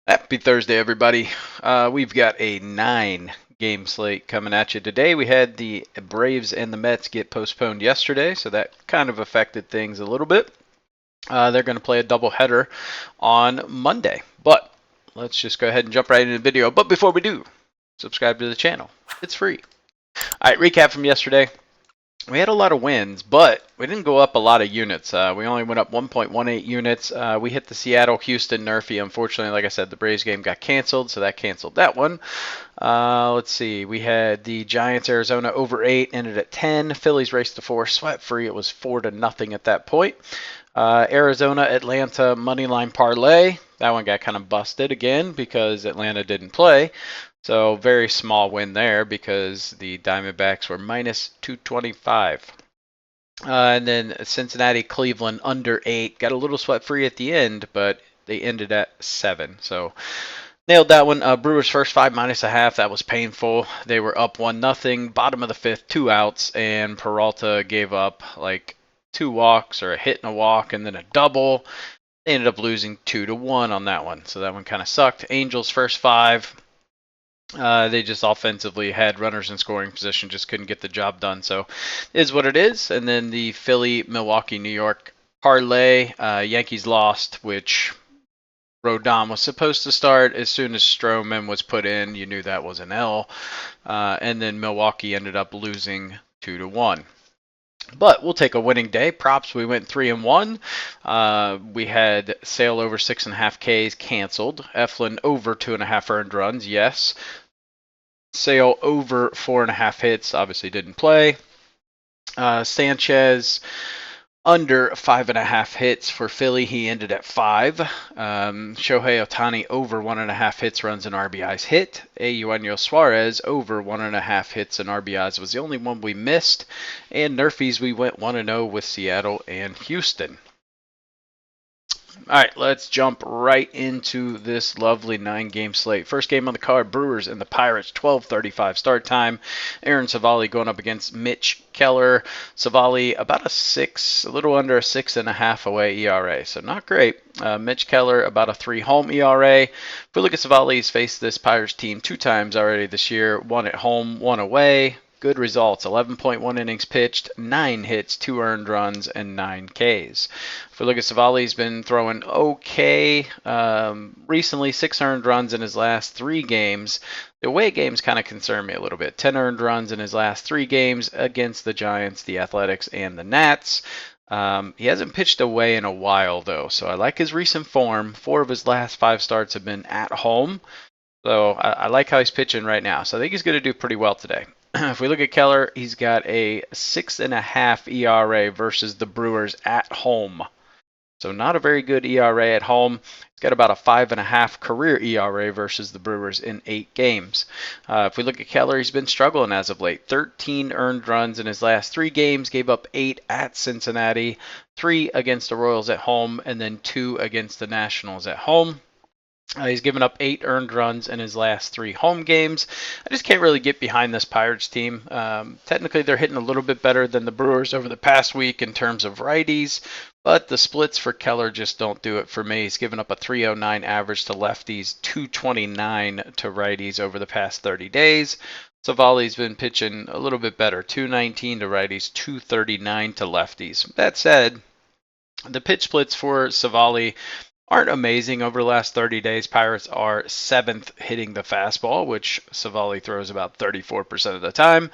Happy Thursday, everybody. We've got a 9-game slate coming at you today. We had the Braves and the Mets get postponed yesterday, so that kind of affected things a little bit. They're going to play a doubleheader on Monday. But let's just go ahead and jump right into the video. But before we do, subscribe to the channel. It's free. All right, recap from yesterday. We had a lot of wins, but we didn't go up a lot of units. We only went up 1.18 units. We hit the Seattle-Houston Nerfy. Unfortunately, like I said, the Braves game got canceled, so that canceled that one. Let's see. We had the Giants-Arizona over 8, ended at 10. Phillies raced to 4, sweat-free. It was 4-0 at that point. Arizona-Atlanta moneyline parlay. That one got kind of busted again because Atlanta didn't play. So very small win there because the Diamondbacks were minus 225. And then Cincinnati, Cleveland under 8. Got a little sweat free at the end, but they ended at 7. So nailed that one. Brewers first 5 minus a half. That was painful. They were up 1-0. Bottom of the 5th, 2 outs, and Peralta gave up like 2 walks or a hit and a walk and then a double. They ended up losing 2-1 on that one. So that one kind of sucked. Angels first 5. They just offensively had runners in scoring position, just couldn't get the job done. So it is what it is. And then the Philly, Milwaukee, New York parlay. Yankees lost, which Rodon was supposed to start. As soon as Stroman was put in, you knew that was an L. And then Milwaukee ended up losing 2-1. But we'll take a winning day. Props, we went 3-1. We had Sale over 6.5 Ks canceled. Eflin over 2.5 earned runs, yes. Sale over 4.5 hits, obviously didn't play. Sanchez under 5.5 hits for Philly. He ended at 5. Shohei Ohtani over 1.5 hits, runs, and RBIs hit. Eugenio Suarez over 1.5 hits and RBIs was the only one we missed. And Nerfies, we went 1-0 with Seattle and Houston. All right, let's jump right into this lovely 9-game slate. First game on the card, Brewers and the Pirates, 12:35 start time. Aaron Savali going up against Mitch Keller. Savali about a little under a 6.5 away ERA, so not great. Mitch Keller about a 3 home ERA. If we look at Savali, he's faced this Pirates team 2 times already this year, 1 at home, 1 away. Good results, 11.1 innings pitched, 9 hits, 2 earned runs, and 9 Ks. If we look at Savali, he's been throwing okay. Recently, 6 earned runs in his last 3 games. The away games kind of concern me a little bit. 10 earned runs in his last 3 games against the Giants, the Athletics, and the Nats. He hasn't pitched away in a while, though, so I like his recent form. 4 of his last 5 starts have been at home. So I like how he's pitching right now. So I think he's going to do pretty well today. If we look at Keller, he's got a 6.5 ERA versus the Brewers at home. So not a very good ERA at home. He's got about a 5.5 career ERA versus the Brewers in 8 games. If we look at Keller, he's been struggling as of late. 13 earned runs in his last 3 games, gave up 8 at Cincinnati, 3 against the Royals at home, and then 2 against the Nationals at home. He's given up 8 earned runs in his last 3 home games. I just can't really get behind this Pirates team. Technically, they're hitting a little bit better than the Brewers over the past week in terms of righties, but the splits for Keller just don't do it for me. He's given up a 309 average to lefties, 229 to righties over the past 30 days. Savali's been pitching a little bit better, 219 to righties, 239 to lefties. That said, the pitch splits for Savali aren't amazing over the last 30 days. Pirates are 7th hitting the fastball, which Savali throws about 34% of the time.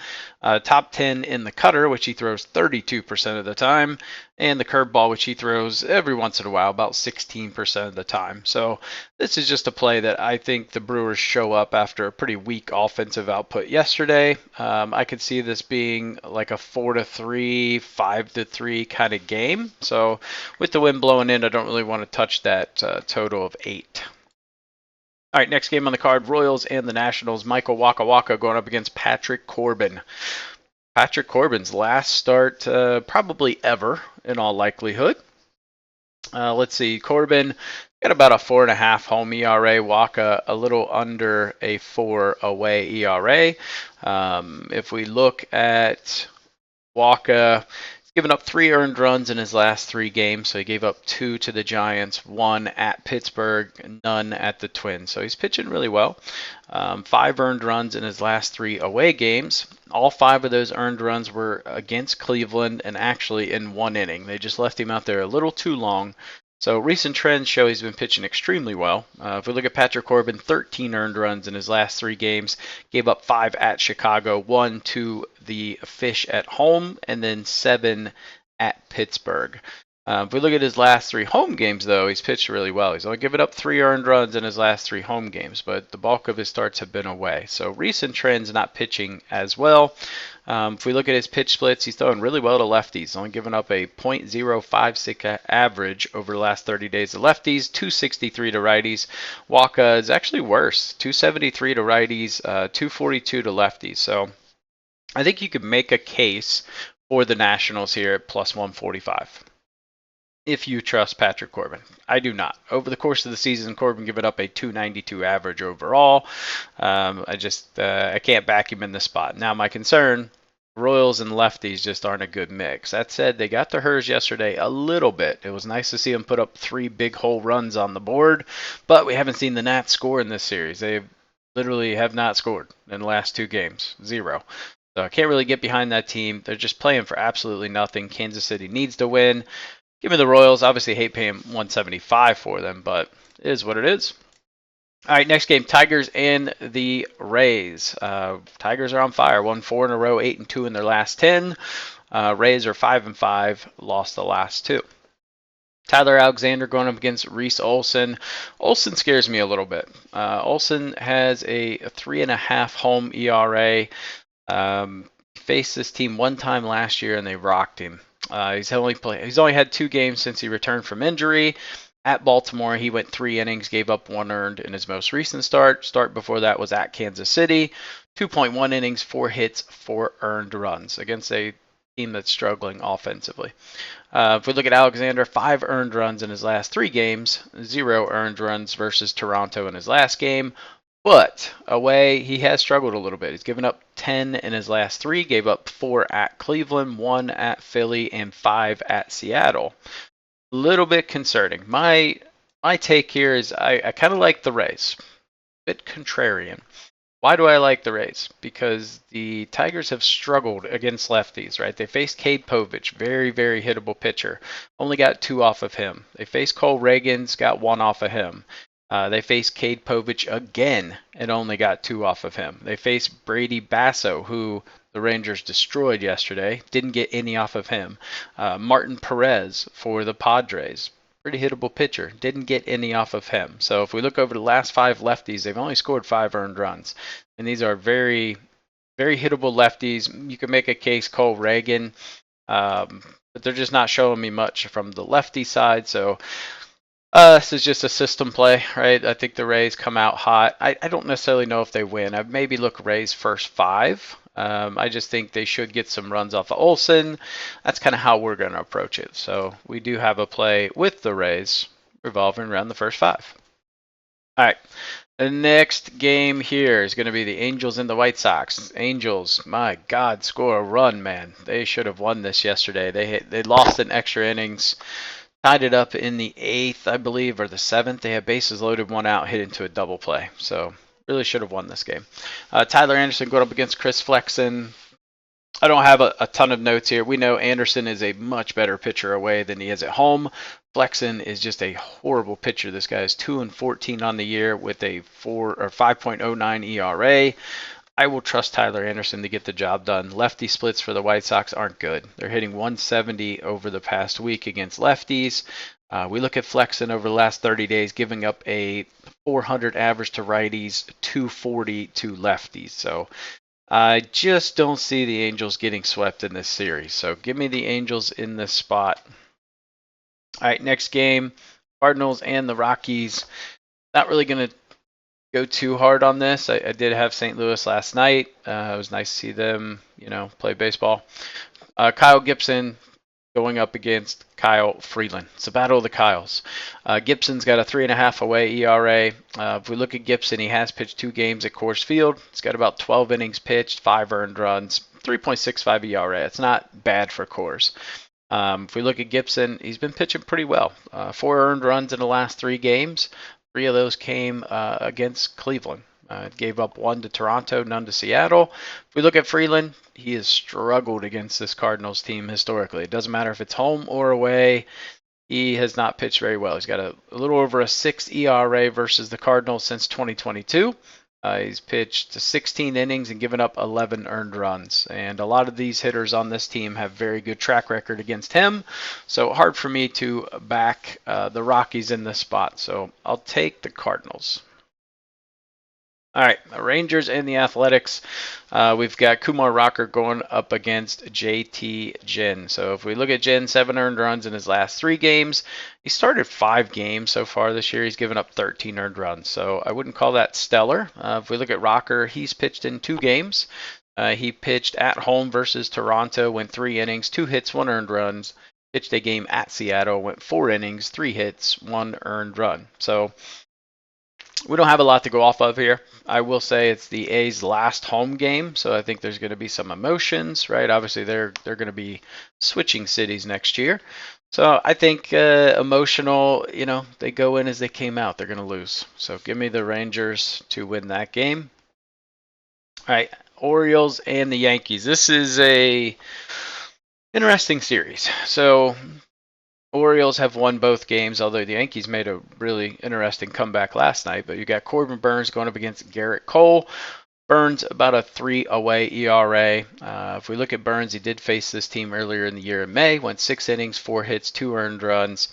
Top 10 in the cutter, which he throws 32% of the time. And the curveball, which he throws every once in a while, about 16% of the time. So this is just a play that I think the Brewers show up after a pretty weak offensive output yesterday. I could see this being like a 4-3, 5-3 kind of game. So with the wind blowing in, I don't really want to touch that total of 8. All right, next game on the card, Royals and the Nationals. Michael Waka Waka going up against Patrick Corbin. Patrick Corbin's last start probably ever, in all likelihood. Let's see, Corbin got about a 4.5 home ERA. Waka a little under a 4 away ERA. If we look at Waka, Given up 3 earned runs in his last 3 games. So he gave up 2 to the Giants, 1 at Pittsburgh, none at the Twins. So he's pitching really well. 5 earned runs in his last 3 away games. All 5 of those earned runs were against Cleveland and actually in 1 inning. They just left him out there a little too long. So recent trends show he's been pitching extremely well. If we look at Patrick Corbin, 13 earned runs in his last 3 games, gave up 5 at Chicago, 1 to the Fish at home, and then 7 at Pittsburgh. If we look at his last 3 home games, though, he's pitched really well. He's only given up 3 earned runs in his last 3 home games, but the bulk of his starts have been away. So recent trends not pitching as well. If we look at his pitch splits, he's throwing really well to lefties. Only giving up a .056 average over the last 30 days to lefties, 263 to righties. Waka is actually worse, 273 to righties, 242 to lefties. So I think you could make a case for the Nationals here at plus 145. If you trust Patrick Corbin. I do not. Over the course of the season, Corbin given up a 292 average overall. I can't back him in this spot. Now, my concern, Royals and lefties just aren't a good mix. That said, they got to hers yesterday a little bit. It was nice to see them put up 3 big hole runs on the board, but we haven't seen the Nats score in this series. They literally have not scored in the last 2 games. 0. So I can't really get behind that team. They're just playing for absolutely nothing. Kansas City needs to win. Give me the Royals. Obviously, hate paying 175 for them, but it is what it is. All right, next game, Tigers and the Rays. Tigers are on fire. Won 4 in a row, 8-2 in their last 10. Rays are 5-5, lost the last 2. Tyler Alexander going up against Reese Olson. Olson scares me a little bit. Olson has a 3.5 home ERA. Faced this team 1 time last year and they rocked him. He's only had 2 games since he returned from injury. At Baltimore, he went 3 innings, gave up 1 earned in his most recent start. Start before that was at Kansas City. 2.1 innings, 4 hits, 4 earned runs against a team that's struggling offensively. If we look at Alexander, 5 earned runs in his last 3 games, 0 earned runs versus Toronto in his last game. But away, he has struggled a little bit. He's given up 10 in his last 3, gave up 4 at Cleveland, 1 at Philly, and 5 at Seattle. A little bit concerning. My take here is I kind of like the Rays. A bit contrarian. Why do I like the Rays? Because the Tigers have struggled against lefties, right? They faced Cade Povich, very, very hittable pitcher. Only got 2 off of him. They faced Cole Reagans, got 1 off of him. They faced Cade Povich again and only got 2 off of him. They faced Brady Basso, who the Rangers destroyed yesterday. Didn't get any off of him. Martin Perez for the Padres. Pretty hittable pitcher. Didn't get any off of him. So if we look over the last 5 lefties, they've only scored 5 earned runs. And these are very, very hittable lefties. You can make a case Cole Reagan, but they're just not showing me much from the lefty side. So this is just a system play, right? I think the Rays come out hot. I don't necessarily know if they win. I'd maybe look Rays first 5. I just think they should get some runs off of Olson. That's kind of how we're going to approach it. So we do have a play with the Rays revolving around the first 5. All right. The next game here is going to be the Angels and the White Sox. Angels, my God, score a run, man. They should have won this yesterday. They lost in extra innings. Tied it up in the 8th, I believe, or the 7th. They had bases loaded, 1 out, hit into a double play. So really should have won this game. Tyler Anderson going up against Chris Flexen. I don't have a ton of notes here. We know Anderson is a much better pitcher away than he is at home. Flexen is just a horrible pitcher. This guy is 2-14 on the year with a 5.09 ERA. I will trust Tyler Anderson to get the job done. Lefty splits for the White Sox aren't good. They're hitting 170 over the past week against lefties. We look at Flexen over the last 30 days, giving up a 400 average to righties, 240 to lefties. So I just don't see the Angels getting swept in this series. So give me the Angels in this spot. All right, next game, Cardinals and the Rockies. Not really going to go too hard on this. I did have St. Louis last night. It was nice to see them, play baseball. Kyle Gibson going up against Kyle Freeland. It's a battle of the Kyles. Gibson's got a 3.5 away ERA. If we look at Gibson, he has pitched 2 games at Coors Field. He's got about 12 innings pitched, 5 earned runs, 3.65 ERA. It's not bad for Coors. If we look at Gibson, he's been pitching pretty well. 4 earned runs in the last 3 games. 3 of those came against Cleveland. Gave up 1 to Toronto, none to Seattle. If we look at Freeland, he has struggled against this Cardinals team historically. It doesn't matter if it's home or away. He has not pitched very well. He's got a little over a 6 ERA versus the Cardinals since 2022. He's pitched 16 innings and given up 11 earned runs. And a lot of these hitters on this team have very good track record against him. So hard for me to back the Rockies in this spot. So I'll take the Cardinals. All right, the Rangers and the Athletics. We've got Kumar Rocker going up against JT Ginn. So if we look at Ginn, 7 earned runs in his last 3 games. He started 5 games so far this year. He's given up 13 earned runs. So I wouldn't call that stellar. If we look at Rocker, he's pitched in 2 games. He pitched at home versus Toronto, went 3 innings, 2 hits, 1 earned runs. Pitched a game at Seattle, went 4 innings, 3 hits, 1 earned run. So we don't have a lot to go off of here. I will say it's the A's last home game, so I think there's going to be some emotions, right? Obviously, they're going to be switching cities next year. So I think emotional, they go in as they came out. They're going to lose. So give me the Rangers to win that game. All right, Orioles and the Yankees. This is a interesting series. So Orioles have won both games, although the Yankees made a really interesting comeback last night. But you got Corbin Burnes going up against Garrett Cole. Burnes about a 3 away ERA. If we look at Burnes, he did face this team earlier in the year in May. Went 6 innings, 4 hits, 2 earned runs.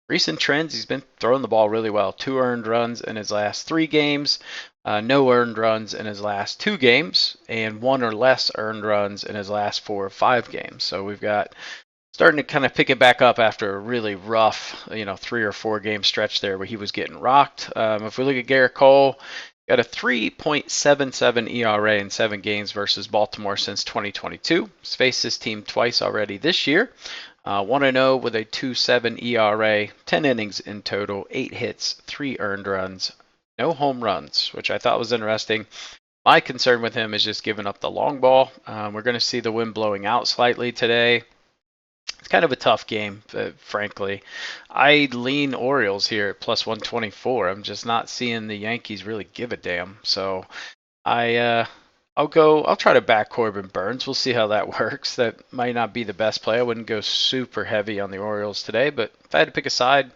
Recent trends, he's been throwing the ball really well. 2 earned runs in his last 3 games. No earned runs in his last 2 games. And 1 or less earned runs in his last 4 or 5 games. So we've got starting to kind of pick it back up after a really rough, 3 or 4 game stretch there where he was getting rocked. If we look at Garrett Cole, got a 3.77 ERA in 7 games versus Baltimore since 2022. He's faced this team twice already this year. 1-0 with a 2.7 ERA, 10 innings in total, 8 hits, 3 earned runs, no home runs, which I thought was interesting. My concern with him is just giving up the long ball. We're going to see the wind blowing out slightly today. It's kind of a tough game, frankly. I lean Orioles here at plus 124. I'm just not seeing the Yankees really give a damn. So I'll try to back Corbin Burnes. We'll see how that works. That might not be the best play. I wouldn't go super heavy on the Orioles today, but if I had to pick a side,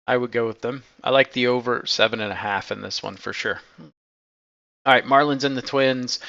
I would go with them. I like the over 7.5 in this one for sure. All right, Marlins and the Twins.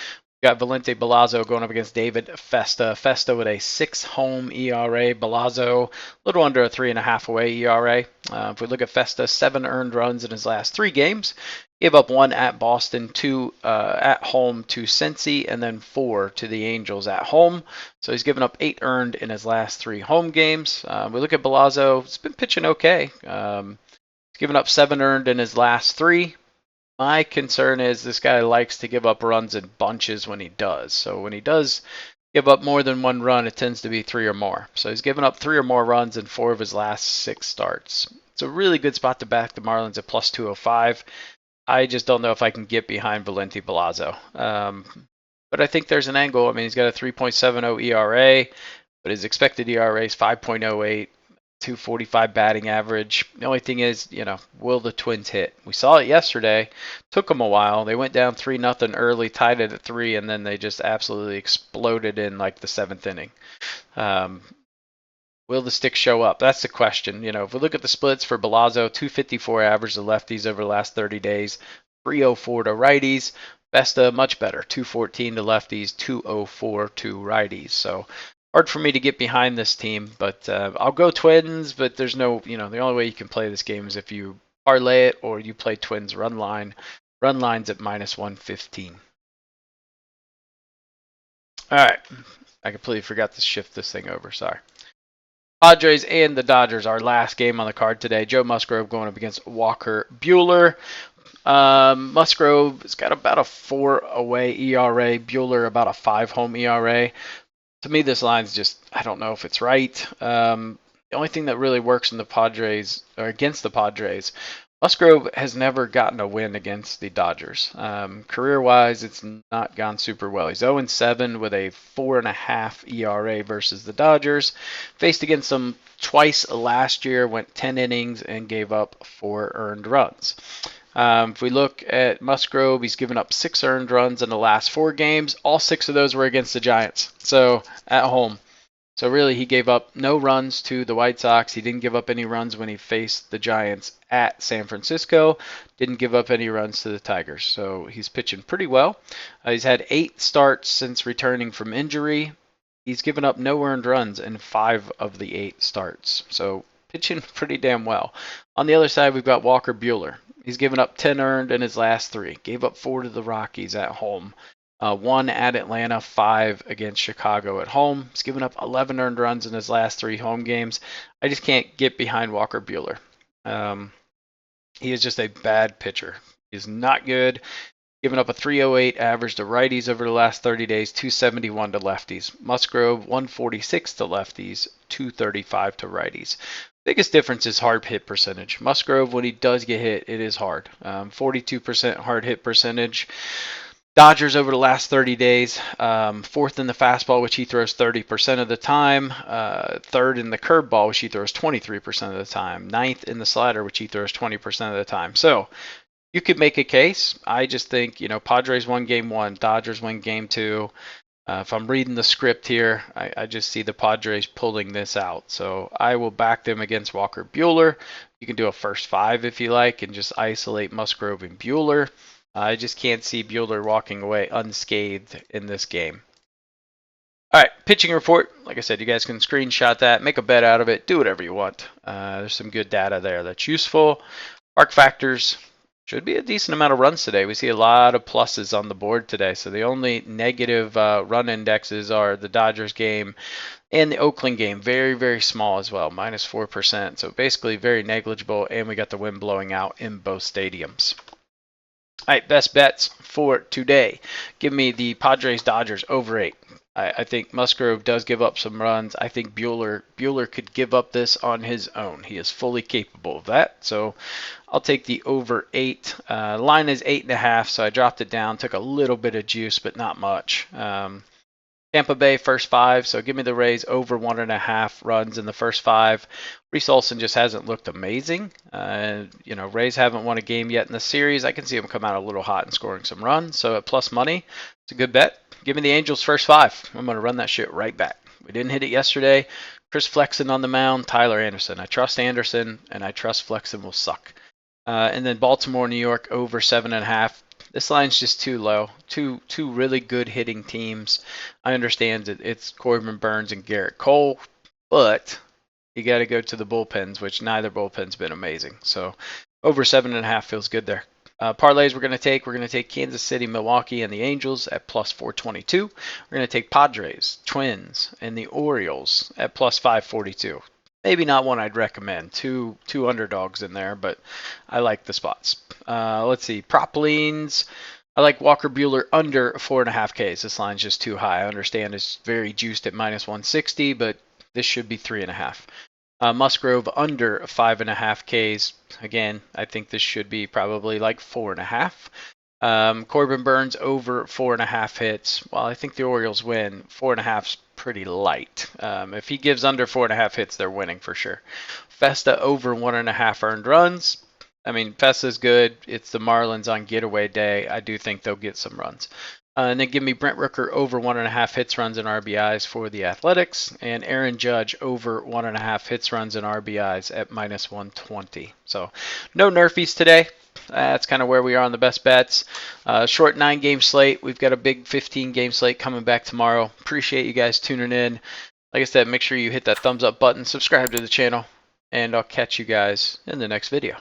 Got Valente Balazzo going up against David Festa. Festa with a 6 home ERA. Balazzo a little under a 3.5 away ERA. If we look at Festa, 7 earned runs in his last 3 games. Gave up 1 at Boston, 2 at home to Cincy, and then 4 to the Angels at home. So he's given up 8 earned in his last 3 home games. We look at Balazzo. He's been pitching okay. He's given up 7 earned in his last 3. My concern is this guy likes to give up runs in bunches when he does. So when he does give up more than 1 run, it tends to be 3 or more. So he's given up 3 or more runs in 4 of his last 6 starts. It's a really good spot to back the Marlins at plus 205. I just don't know if I can get behind Valente Balazzo. But I think there's an angle. I mean, he's got a 3.70 ERA, but his expected ERA is 5.08. 245 batting average. The only thing is, will the Twins hit? We saw it yesterday. Took them a while. They went down 3-0 early, tied it at 3, and then they just absolutely exploded in like the 7th inning. Will the stick show up? That's the question. If we look at the splits for Balazzo, 254 average to lefties over the last 30 days, 304 to righties. Vesta, much better, 214 to lefties, 204 to righties. So hard for me to get behind this team, but I'll go Twins, but there's no, the only way you can play this game is if you parlay it or you play Twins run line. Run line's at minus 115. All right. I completely forgot to shift this thing over. Sorry. Padres and the Dodgers, our last game on the card today. Joe Musgrove going up against Walker Buehler. Musgrove has got about a 4 away ERA. Buehler about a 5 home ERA. To me, this line's just, I don't know if it's right. The only thing that really works in the Padres, or against the Padres, Musgrove has never gotten a win against the Dodgers. Career-wise, it's not gone super well. He's 0-7 with a 4.5 ERA versus the Dodgers. Faced against them twice last year, went 10 innings and gave up 4 earned runs. If we look at Musgrove, he's given up 6 earned runs in the last 4 games. All 6 of those were against the Giants, so at home. So really, he gave up no runs to the White Sox. He didn't give up any runs when he faced the Giants at San Francisco. Didn't give up any runs to the Tigers. So he's pitching pretty well. He's had 8 starts since returning from injury. He's given up no earned runs in 5 of the 8 starts. So pitching pretty damn well. On the other side, we've got Walker Buehler. He's given up 10 earned in his last 3. Gave up 4 to the Rockies at home. 1 at Atlanta, 5 against Chicago at home. He's given up 11 earned runs in his last 3 home games. I just can't get behind Walker Buehler. He is just a bad pitcher. He's not good. Given up a 308 average to righties over the last 30 days, 271 to lefties. Musgrove, 146 to lefties, 235 to righties. Biggest difference is hard hit percentage. Musgrove, when he does get hit, it is hard. 42% hard hit percentage. Dodgers over the last 30 days, 4th in the fastball, which he throws 30% of the time, 3rd in the curveball, which he throws 23% of the time, 9th in the slider, which he throws 20% of the time. So you could make a case. I just think, Padres won game 1, Dodgers win game 2. If I'm reading the script here, I just see the Padres pulling this out. So I will back them against Walker Buehler. You can do a first 5 if you like and just isolate Musgrove and Buehler. I just can't see Buehler walking away unscathed in this game. All right, pitching report. Like I said, you guys can screenshot that, make a bet out of it, do whatever you want. There's some good data there that's useful. Arc factors should be a decent amount of runs today. We see a lot of pluses on the board today. So the only negative run indexes are the Dodgers game and the Oakland game. Very, very small as well, minus 4%. So basically very negligible, and we got the wind blowing out in both stadiums. All right, best bets for today. Give me the Padres-Dodgers over 8. I think Musgrove does give up some runs. I think Buehler could give up this on his own. He is fully capable of that. So I'll take the over 8. Line is 8.5, so I dropped it down. Took a little bit of juice, but not much. Tampa Bay first 5, so give me the Rays over 1.5 runs in the first 5. Reese Olson just hasn't looked amazing. Rays haven't won a game yet in the series. I can see them come out a little hot and scoring some runs. So at plus money, it's a good bet. Give me the Angels first 5. I'm going to run that shit right back. We didn't hit it yesterday. Chris Flexen on the mound, Tyler Anderson. I trust Anderson, and I trust Flexen will suck. And then Baltimore, New York over 7.5. This line's just too low. Two really good hitting teams. I understand that it's Corbin Burnes and Garrett Cole, but you got to go to the bullpens, which neither bullpen's been amazing. So over 7.5 feels good there. Parlays we're going to take Kansas City, Milwaukee, and the Angels at plus 422. We're going to take Padres, Twins, and the Orioles at plus 542. Maybe not one I'd recommend. Two underdogs in there, but I like the spots. Let's see. Prop leans. I like Walker Buehler under 4.5 Ks. This line's just too high. I understand it's very juiced at minus 160, but this should be 3.5. Musgrove under 5.5 Ks. Again, I think this should be probably like 4.5. Corbin Burnes over 4.5 hits. Well, I think the Orioles win. 4.5's pretty light. If he gives under 4.5 hits, they're winning for sure. Festa over 1.5 earned runs. I mean, Festa's good. It's the Marlins on getaway day. I do think they'll get some runs. And then give me Brent Rooker over 1.5 hits, runs, and RBIs for the Athletics. And Aaron Judge over 1.5 hits, runs, and RBIs at minus 120. So no Nerfies today. That's kind of where we are on the best bets. Short 9-game slate. We've got a big 15-game slate coming back tomorrow. Appreciate you guys tuning in. Like I said, make sure you hit that thumbs up button, subscribe to the channel, and I'll catch you guys in the next video.